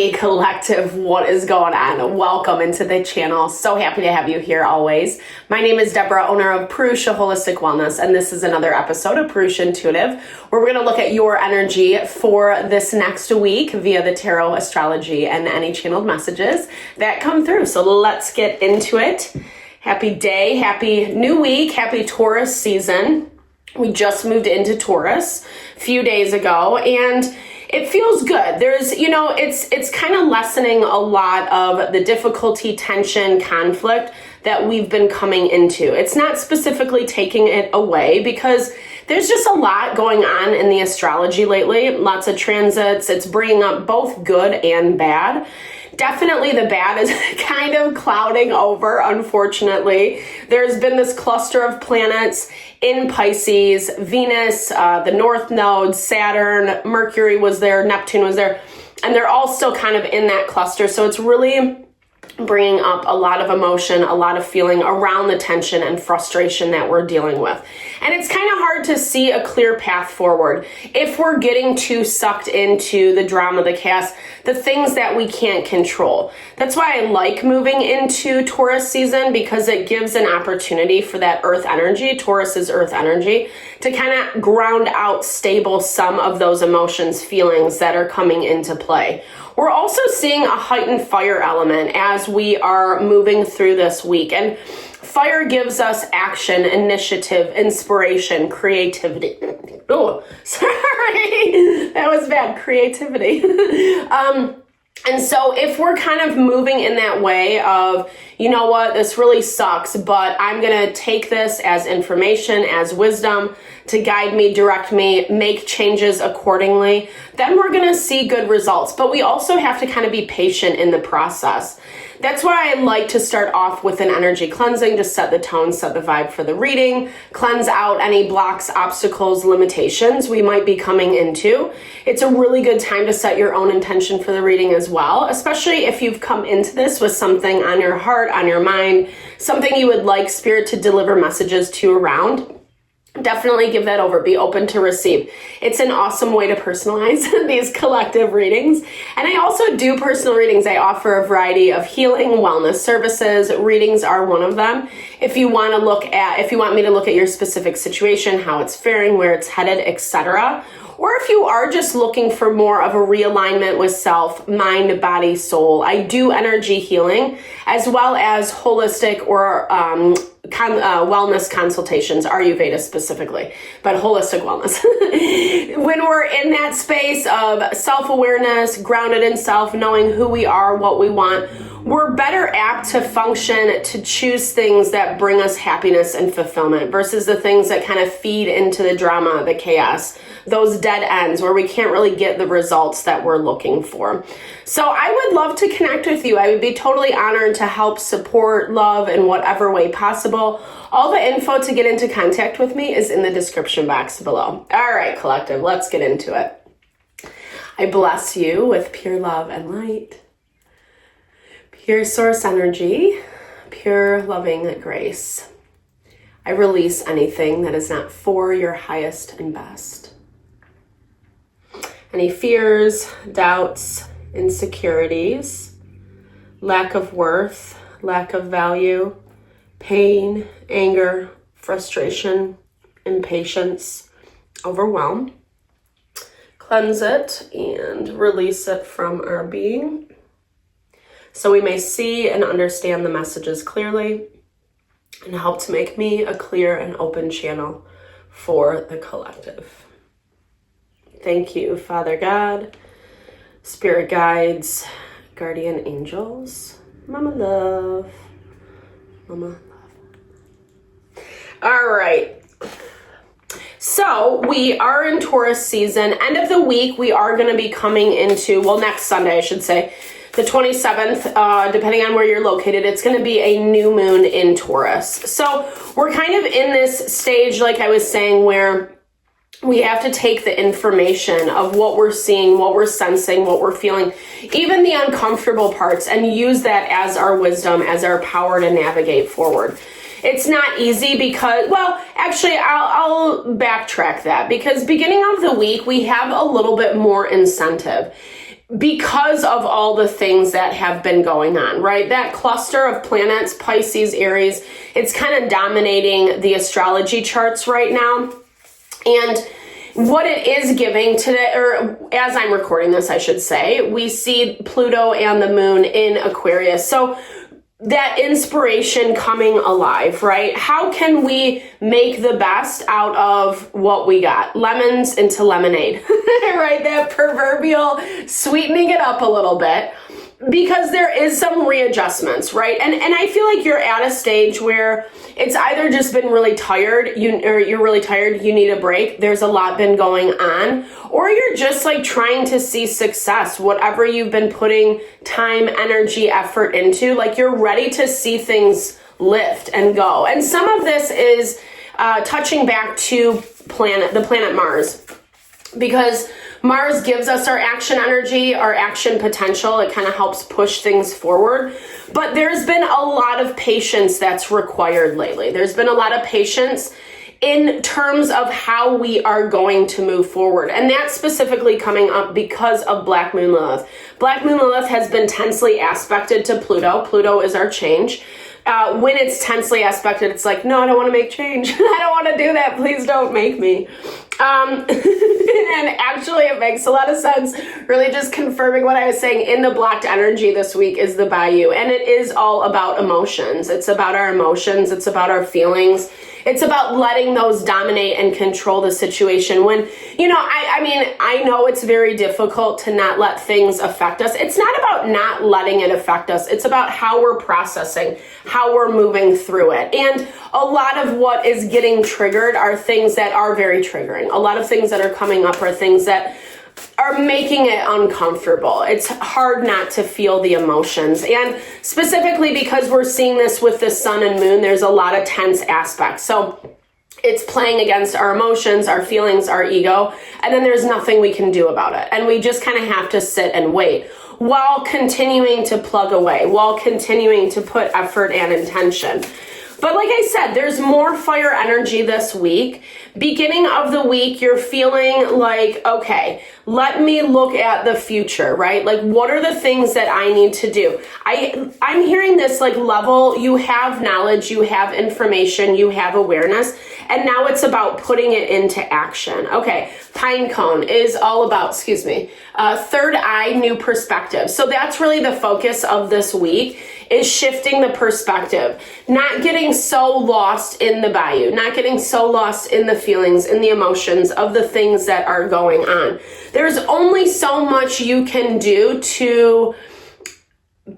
Hey collective, what is going on? Welcome into the channel. So happy to have you here always. My name is Deborah, owner of Purusha Holistic Wellness, and this is another episode of Purusha Intuitive, where we're going to look at your energy for this next week via the tarot, astrology, and any channeled messages that come through. So let's get into it. Happy day, happy new week, happy Taurus season. We just moved into Taurus a few days ago, and it feels good. There's, it's kind of lessening a lot of the difficulty, tension, conflict that we've been coming into. It's not specifically taking it away because there's just a lot going on in the astrology lately. Lots of transits. It's bringing up both good and bad. Definitely the bad is kind of clouding over, unfortunately. There's been this cluster of planets in Pisces, Venus, the North Node, Saturn, Mercury was there, Neptune was there, and they're all still kind of in that cluster. So it's really bringing up a lot of emotion, a lot of feeling around the tension and frustration that we're dealing with. And it's kind of hard to see a clear path forward if we're getting too sucked into the drama, the chaos, the things that we can't control. That's why I like moving into Taurus season, because it gives an opportunity for that earth energy, Taurus is earth energy, to kind of ground out, stable some of those emotions, feelings that are coming into play. We're also seeing a heightened fire element as we are moving through this week. And fire gives us action, initiative, inspiration, creativity. Oh, sorry. That was bad. Creativity. And so if we're kind of moving in that way of, you know what, this really sucks, but I'm going to take this as information, as wisdom to guide me, direct me, make changes accordingly, then we're going to see good results. But we also have to kind of be patient in the process. That's why I like to start off with an energy cleansing to set the tone, set the vibe for the reading, cleanse out any blocks, obstacles, limitations we might be coming into. It's a really good time to set your own intention for the reading as well, especially if you've come into this with something on your heart, on your mind, something you would like Spirit to deliver messages to around. Definitely give that over. Be open to receive. It's an awesome way to personalize these collective readings. And I also do personal readings. I offer a variety of healing, wellness services. Readings are one of them. If you want me to look at your specific situation, how it's faring, where it's headed, etc. Or if you are just looking for more of a realignment with self, mind, body, soul, I do energy healing as well as holistic or wellness consultations, Ayurveda specifically, but holistic wellness. When we're in that space of self-awareness, grounded in self, knowing who we are, what we want, we're better apt to function, to choose things that bring us happiness and fulfillment versus the things that kind of feed into the drama, the chaos, those dead ends where we can't really get the results that we're looking for. So I would love to connect with you. I would be totally honored to help, support, love in whatever way possible. All the info to get into contact with me is in the description box below. All right, collective, let's get into it. I bless you with pure love and light, pure source energy, pure loving grace. I release anything that is not for your highest and best. Any fears, doubts, insecurities, lack of worth, lack of value, pain, anger, frustration, impatience, overwhelm. Cleanse it and release it from our being so we may see and understand the messages clearly and help to make me a clear and open channel for the collective. Thank you, Father God, Spirit guides, guardian angels, Mama Love, Mama Love. All right. So we are in Taurus season. End of the week, we are going to be coming into, well, next Sunday, I should say, the 27th, depending on where you're located, it's going to be a new moon in Taurus. So we're kind of in this stage, like I was saying, where we have to take the information of what we're seeing, what we're sensing, what we're feeling, even the uncomfortable parts, and use that as our wisdom, as our power to navigate forward. It's not easy because, well, actually, I'll backtrack that, because beginning of the week, we have a little bit more incentive. because of all the things that have been going on, right? That cluster of planets, Pisces, Aries, it's kind of dominating the astrology charts right now. And what it is giving today, or as I'm recording this, I should say, we see Pluto and the moon in Aquarius. So that inspiration coming alive, right? How can we make the best out of what we got? Lemons into lemonade, right? That proverbial sweetening it up a little bit, because there is some readjustments, right? And I feel like you're at a stage where it's either just been really tired, you're really tired, you need a break, there's a lot been going on, or you're just like trying to see success, whatever you've been putting time, energy, effort into, like you're ready to see things lift and go. And some of this is touching back to the planet Mars, because Mars gives us our action energy, our action potential. It kind of helps push things forward. But there's been a lot of patience that's required lately. There's been a lot of patience in terms of how we are going to move forward. And that's specifically coming up because of Black Moon Lilith. Black Moon Lilith has been tensely aspected to Pluto. Pluto is our change. When it's tensely aspected, it's like, no, I don't want to make change. I don't want to do that. Please don't make me. And actually it makes a lot of sense. Really just confirming what I was saying, in the blocked energy this week is the Bayou. And it is all about emotions. It's about our emotions. It's about our feelings. It's about letting those dominate and control the situation. When, I know it's very difficult to not let things affect us. It's not about not letting it affect us. It's about how we're processing, how we're moving through it. And a lot of what is getting triggered are things that are very triggering. A lot of things that are coming up are things that are making it uncomfortable. It's hard not to feel the emotions. And specifically because we're seeing this with the sun and moon, there's a lot of tense aspects. So it's playing against our emotions, our feelings, our ego, and then there's nothing we can do about it. And we just kind of have to sit and wait while continuing to plug away, while continuing to put effort and intention. But like I said, there's more fire energy this week. Beginning of the week, you're feeling like, okay, let me look at the future, right? Like, what are the things that I need to do? I'm hearing this like level, you have knowledge, you have information, you have awareness, and now it's about putting it into action. Okay, pine cone is all about, third eye, new perspective. So that's really the focus of this week, is shifting the perspective, not getting so lost in the bayou, not getting so lost in the feelings, in the emotions of the things that are going on. There's only so much you can do to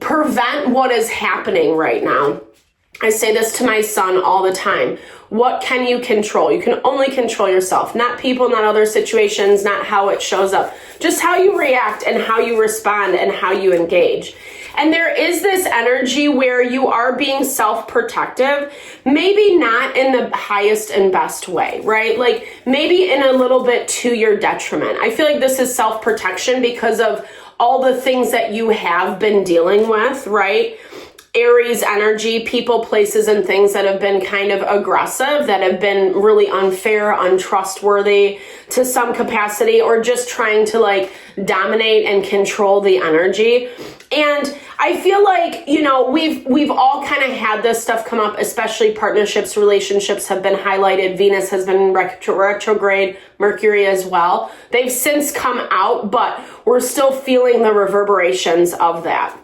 prevent what is happening right now. I say this to my son all the time. What can you control? You can only control yourself, not people, not other situations, not how it shows up, just how you react and how you respond and how you engage. And there is this energy where you are being self-protective, maybe not in the highest and best way, right? Like maybe in a little bit to your detriment. I feel like this is self-protection because of all the things that you have been dealing with, right? Aries energy, people, places, and things that have been kind of aggressive, that have been really unfair, untrustworthy to some capacity, or just trying to like dominate and control the energy. And I feel like, we've all kind of had this stuff come up, especially partnerships, relationships have been highlighted. Venus has been retrograde, Mercury as well. They've since come out, but we're still feeling the reverberations of that,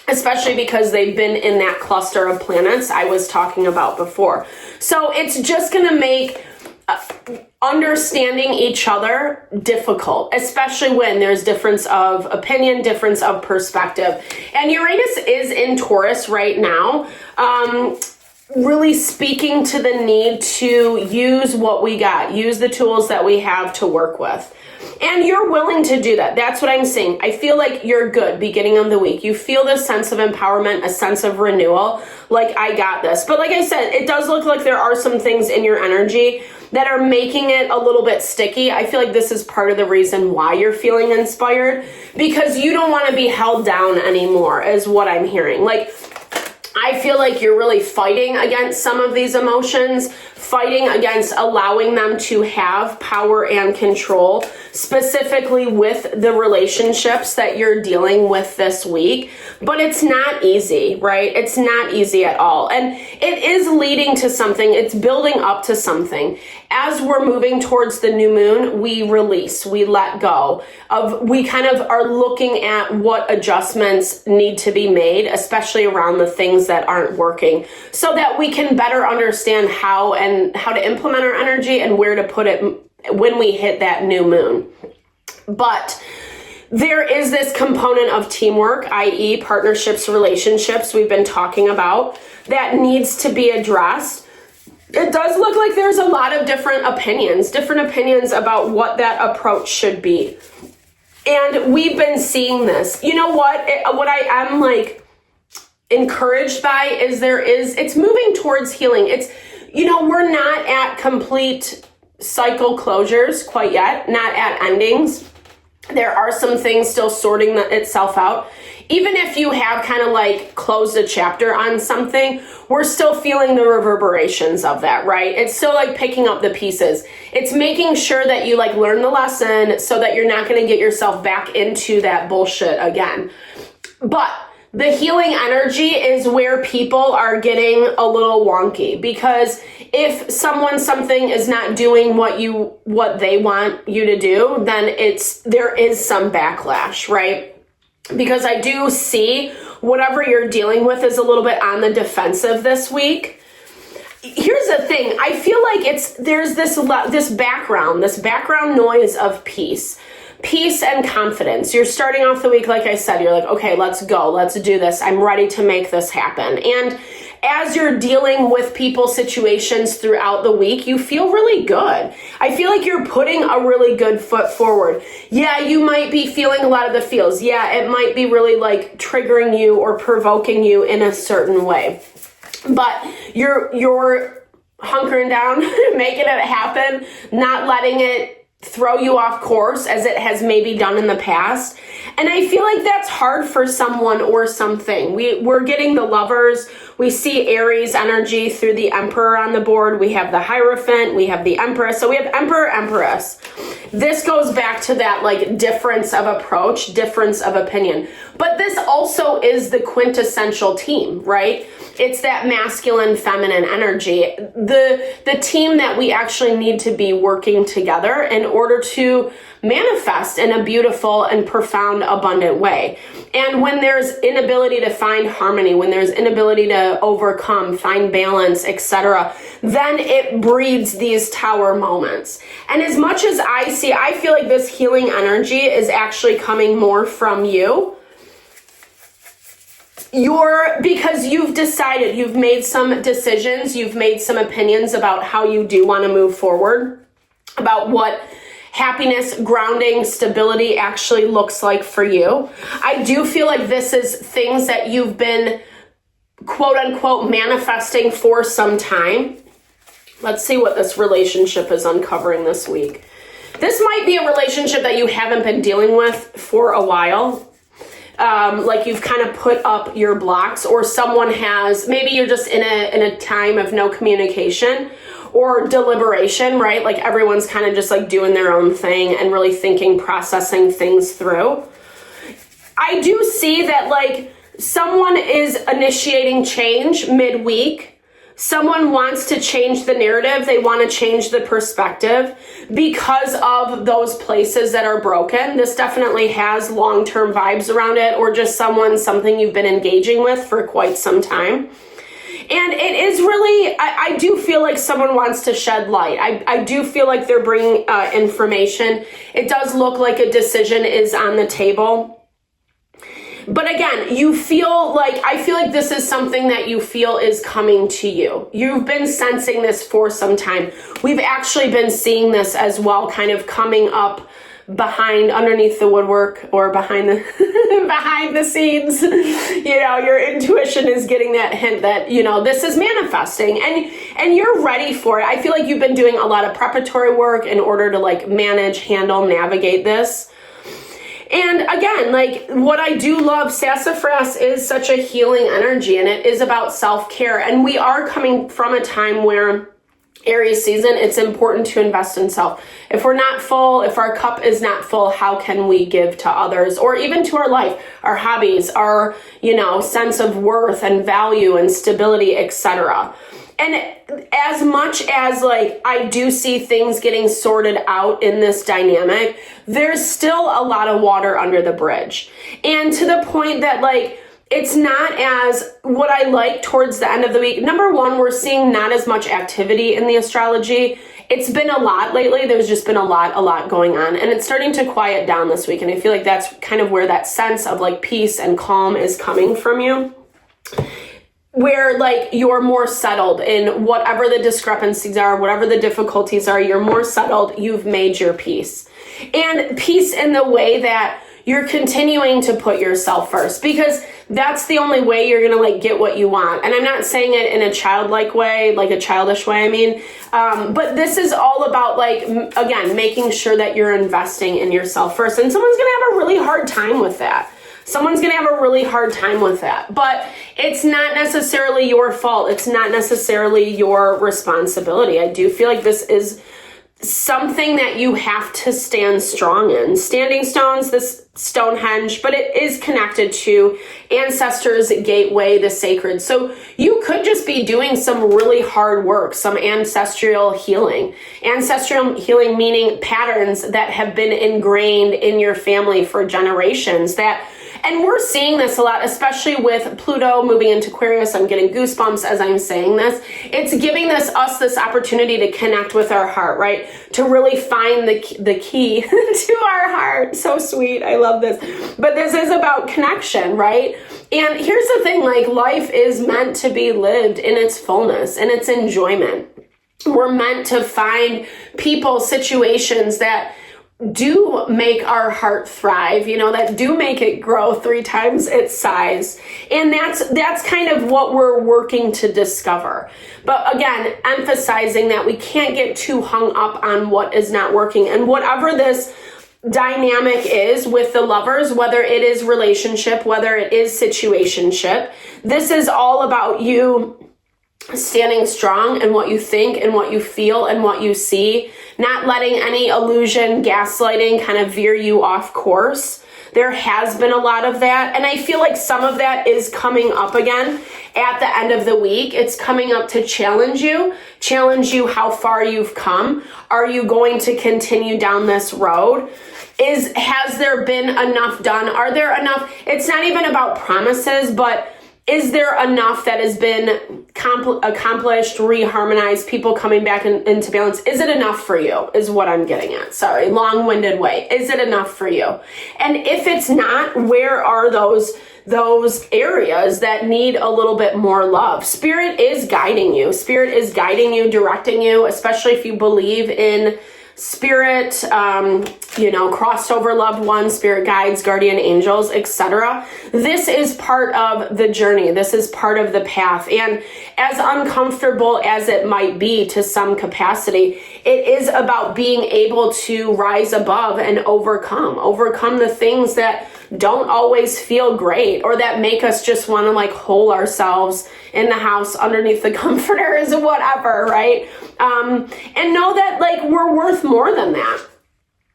especially because they've been in that cluster of planets I was talking about before. So it's just going to make understanding each other difficult, especially when there's difference of opinion, difference of perspective. And Uranus is in Taurus right now, really speaking to the need to use what we got, use the tools that we have to work with. And you're willing to do that. That's what I'm saying. I feel like you're good beginning of the week. You feel this sense of empowerment, a sense of renewal, like I got this. But like I said, it does look like there are some things in your energy that are making it a little bit sticky. I feel like this is part of the reason why you're feeling inspired, because you don't want to be held down anymore, is what I'm hearing. Like, I feel like you're really fighting against some of these emotions, fighting against allowing them to have power and control, specifically with the relationships that you're dealing with this week. But it's not easy, right? It's not easy at all. And it is leading to something. It's building up to something. As we're moving towards the new moon, we release, we let go of, we kind of are looking at what adjustments need to be made, especially around the things that aren't working, so that we can better understand how to implement our energy and where to put it when we hit that new moon. But there is this component of teamwork, i.e. partnerships, relationships we've been talking about, that needs to be addressed. It does look like there's a lot of different opinions about what that approach should be. And we've been seeing this. You know what? What I am like encouraged by is it's moving towards healing. It's, we're not at complete cycle closures quite yet, not at endings. There are some things still sorting itself out. Even if you have kind of like closed a chapter on something, we're still feeling the reverberations of that, right? It's still like picking up the pieces. It's making sure that you like learn the lesson so that you're not going to get yourself back into that bullshit again. But the healing energy is where people are getting a little wonky, because if something is not doing what they want you to do, then there is some backlash, right? Because I do see whatever you're dealing with is a little bit on the defensive this week. Here's the thing. I feel like there's this background noise of peace and confidence. You're starting off the week, like I said, you're like, okay, let's go. Let's do this. I'm ready to make this happen. And as you're dealing with people, situations throughout the week, you feel really good. I feel like you're putting a really good foot forward. Yeah, you might be feeling a lot of the feels. Yeah, it might be really like triggering you or provoking you in a certain way. But you're hunkering down, making it happen, not letting it throw you off course as it has maybe done in the past. And I feel like that's hard for someone or something. We're getting the Lovers. We see Aries energy through the Emperor on the board. We have the Hierophant. We have the Empress. So we have Emperor, Empress. This goes back to that like difference of approach, difference of opinion. But this also is the quintessential team, right? It's that masculine, feminine energy. The team that we actually need to be working together in order to manifest in a beautiful and profound, abundant way. And when there's inability to find harmony, when there's inability to overcome, find balance, etc., then it breeds these tower moments. And as much as I feel like this healing energy is actually coming more from you. Because you've decided, you've made some decisions, you've made some opinions about how you do want to move forward, about what happiness, grounding, stability actually looks like for you. I do feel like this is things that you've been quote unquote manifesting for some time. Let's see what this relationship is uncovering this week. This might be a relationship that you haven't been dealing with for a while. Like you've kind of put up your blocks, or someone has, maybe you're just in a time of no communication or deliberation, right? Like everyone's kind of just like doing their own thing and really thinking, processing things through. I do see that like someone is initiating change midweek. Someone wants to change the narrative. They want to change the perspective because of those places that are broken. This definitely has long-term vibes around it, or just something you've been engaging with for quite some time. And it is really, I do feel like someone wants to shed light. I do feel like they're bringing information. It does look like a decision is on the table. But again, I feel like this is something that you feel is coming to you. You've been sensing this for some time. We've actually been seeing this as well, kind of coming up underneath the woodwork, or behind the scenes. Your intuition is getting that hint that, this is manifesting, and you're ready for it. I feel like you've been doing a lot of preparatory work in order to like manage, handle, navigate this. And again, like what I do love, sassafras is such a healing energy, and it is about self-care. And we are coming from a time where Aries season, it's important to invest in self. If we're not full, if our cup is not full, how can we give to others or even to our life, our hobbies, our, sense of worth and value and stability, etc. And as much as I do see things getting sorted out in this dynamic, there's still a lot of water under the bridge. And to the point that it's not as what I like towards the end of the week. Number one, we're seeing not as much activity in the astrology. It's been a lot lately. There's just been a lot going on, and it's starting to quiet down this week. And I feel like that's kind of where that sense of peace and calm is coming from you, where you're more settled in whatever the discrepancies are, whatever the difficulties are, you're more settled. You've made your peace, and peace in the way that you're continuing to put yourself first, because that's the only way you're going to get what you want. And I'm not saying it in a childlike way, a childish way, I mean, but this is all about again, making sure that you're investing in yourself first. And someone's going to have a really hard time with that. But it's not necessarily your fault. It's not necessarily your responsibility. I do feel like this is something that you have to stand strong in. Standing stones, this Stonehenge, but it is connected to ancestors, gateway, the sacred. So you could just be doing some really hard work, some ancestral healing. Ancestral healing meaning patterns that have been ingrained in your family for generations and we're seeing this a lot, especially with Pluto moving into Aquarius. I'm getting goosebumps as I'm saying this. It's giving us this opportunity to connect with our heart, right? To really find the key to our heart. So sweet. I love this. But this is about connection, right? And here's the thing, life is meant to be lived in its fullness and its enjoyment. We're meant to find people, situations that do make our heart thrive, that do make it grow 3 times its size. And that's kind of what we're working to discover. But again, emphasizing that we can't get too hung up on what is not working. And whatever this dynamic is with the lovers, whether it is relationship, whether it is situationship, this is all about you standing strong in what you think and what you feel and what you see, not letting any illusion, gaslighting kind of veer you off course. There has been a lot of that, and I feel like some of that is coming up again at the end of the week. It's coming up to challenge you how far you've come. Are you going to continue down this road? Has there been enough done? Are there enough? It's not even about promises, but is there enough that has been accomplished, reharmonized, people coming back into balance? Is it enough for you, is what I'm getting at. Sorry, long-winded way. Is it enough for you? And if it's not, where are those areas that need a little bit more love? Spirit is guiding you. Spirit is guiding you, directing you, especially if you believe in spirit, crossed over loved ones, spirit guides, guardian angels, etc. This is part of the journey. This is part of the path. And as uncomfortable as it might be to some capacity, it is about being able to rise above and overcome the things that don't always feel great or that make us just want to hole ourselves in the house underneath the comforters or whatever, right? And know that we're worth more than that.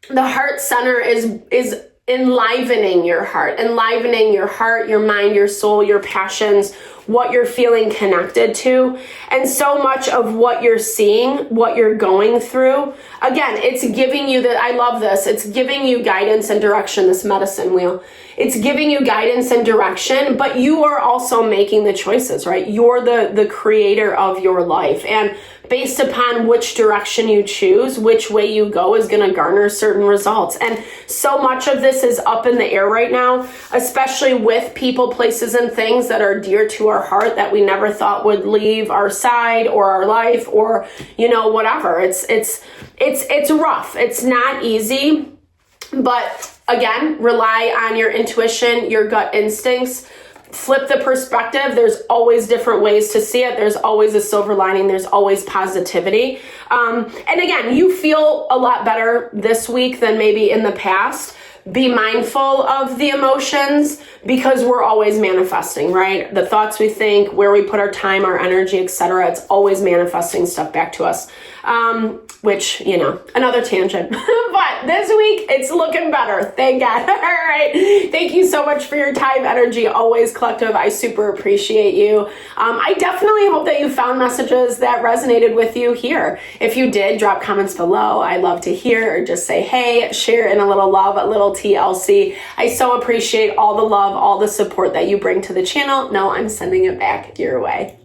The heart center is enlivening your heart, your mind, your soul, your passions, what you're feeling connected to. And so much of what you're seeing, what you're going through, again, it's giving you I love this. It's giving you guidance and direction, this medicine wheel. It's giving you guidance and direction, but you are also making the choices, right? You're the creator of your life. And based upon which direction you choose, which way you go is going to garner certain results. And so much of this is up in the air right now, especially with people, places, and things that are dear to our heart that we never thought would leave our side or our life or, whatever. It's rough. It's not easy, but again, rely on your intuition, your gut instincts. Flip the perspective. There's always different ways to see it. There's always a silver lining. There's always positivity. And again, you feel a lot better this week than maybe in the past. be mindful of the emotions because we're always manifesting, right? The thoughts we think, where we put our time, our energy, etc. It's always manifesting stuff back to us. Which, you know, another tangent. But this week, it's looking better. Thank God. All right. Thank you so much for your time, energy, always, collective. I super appreciate you. I definitely hope that you found messages that resonated with you here. If you did, drop comments below. I'd love to hear, or just say, hey, share in a little love, a little TLC. I so appreciate all the love, all the support that you bring to the channel. No, I'm sending it back your way.